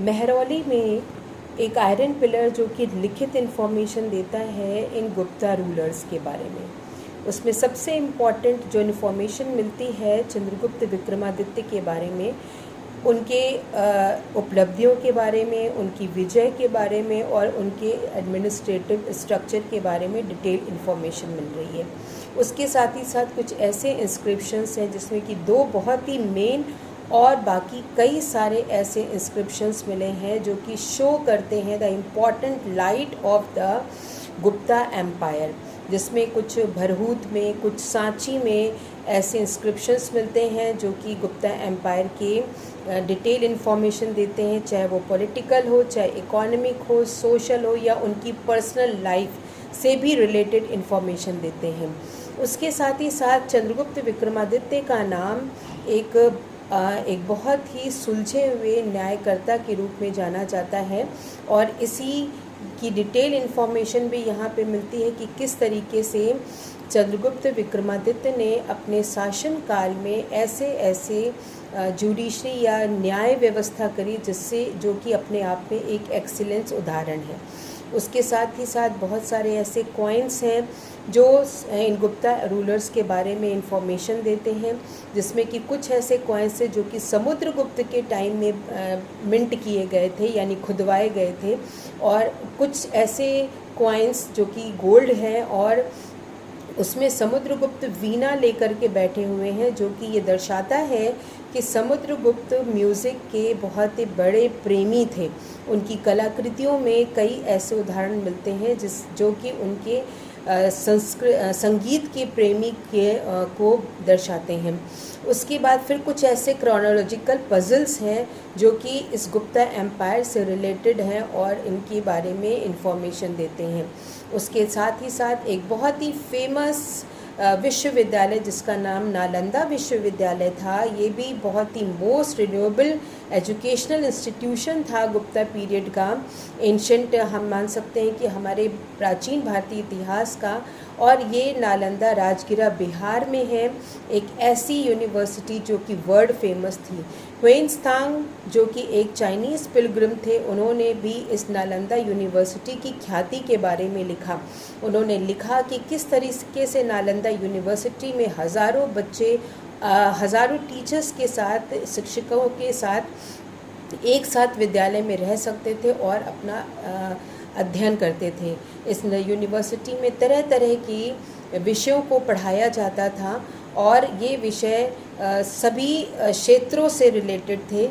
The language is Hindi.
मेहरौली में एक आयरन पिलर जो कि लिखित इन्फॉर्मेशन देता है इन गुप्ता रूलर्स के बारे में। उसमें सबसे इम्पॉर्टेंट जो इन्फॉर्मेशन मिलती है चंद्रगुप्त विक्रमादित्य के बारे में, उनके उपलब्धियों के बारे में, उनकी विजय के बारे में और उनके एडमिनिस्ट्रेटिव स्ट्रक्चर के बारे में डिटेल इन्फॉर्मेशन मिल रही है। उसके साथ ही साथ कुछ ऐसे इंस्क्रिप्शंस हैं जिसमें कि 2 बहुत ही मेन और बाकी कई सारे ऐसे इंस्क्रिप्शंस मिले हैं जो कि शो करते हैं the important light of the Gupta empire, जिसमें कुछ भरहूत में, कुछ सांची में ऐसे इंस्क्रिप्शंस मिलते हैं जो कि गुप्ता एम्पायर के डिटेल इन्फॉर्मेशन देते हैं, चाहे वो पॉलिटिकल हो, चाहे इकोनॉमिक हो, सोशल हो या उनकी पर्सनल लाइफ से भी रिलेटेड इन्फॉर्मेशन देते हैं। उसके साथ ही साथ चंद्रगुप्त विक्रमादित्य का नाम एक बहुत ही सुलझे हुए न्यायकर्ता के रूप में जाना जाता है और इसी की डिटेल इन्फॉर्मेशन भी यहाँ पे मिलती है कि किस तरीके से चंद्रगुप्त विक्रमादित्य ने अपने शासन काल में ऐसे जुडिशरी या न्याय व्यवस्था करी जिससे जो कि अपने आप में एक एक्सीलेंस उदाहरण है। उसके साथ ही साथ बहुत सारे ऐसे कॉइन्स हैं जो इन गुप्ता रूलर्स के बारे में इंफॉर्मेशन देते हैं, जिसमें कि कुछ ऐसे कॉइन्स हैं जो कि समुद्रगुप्त के टाइम में मिंट किए गए थे यानी खुदवाए गए थे, और कुछ ऐसे कॉइन्स जो कि गोल्ड हैं और उसमें समुद्रगुप्त वीणा लेकर के बैठे हुए हैं, जो कि ये दर्शाता है कि समुद्रगुप्त म्यूज़िक के बहुत ही बड़े प्रेमी थे। उनकी कलाकृतियों में कई ऐसे उदाहरण मिलते हैं जो कि उनके संगीत के प्रेमी को दर्शाते हैं। उसके बाद फिर कुछ ऐसे क्रोनोलॉजिकल पजल्स हैं जो कि इस गुप्ता एम्पायर से रिलेटेड हैं और इनके बारे में इंफॉर्मेशन देते हैं। उसके साथ ही साथ एक बहुत ही फेमस विश्वविद्यालय जिसका नाम नालंदा विश्वविद्यालय था, ये भी बहुत ही मोस्ट रिन्यूएबल एजुकेशनल इंस्टीट्यूशन था गुप्ता पीरियड का। एंशंट हम मान सकते हैं कि हमारे प्राचीन भारतीय इतिहास का, और ये नालंदा राजगिरा बिहार में है, एक ऐसी यूनिवर्सिटी जो कि वर्ल्ड फेमस थी। ह्वेनत्सांग जो कि एक चाइनीज़ पिलग्रिम थे, उन्होंने भी इस नालंदा यूनिवर्सिटी की ख्याति के बारे में लिखा। उन्होंने लिखा कि किस तरीके से नालंदा यूनिवर्सिटी में हज़ारों बच्चे हज़ारों टीचर्स के साथ, शिक्षकों के साथ एक साथ विद्यालय में रह सकते थे और अपना अध्ययन करते थे। इस यूनिवर्सिटी में तरह तरह की विषयों को पढ़ाया जाता था और ये विषय सभी क्षेत्रों से रिलेटेड थे,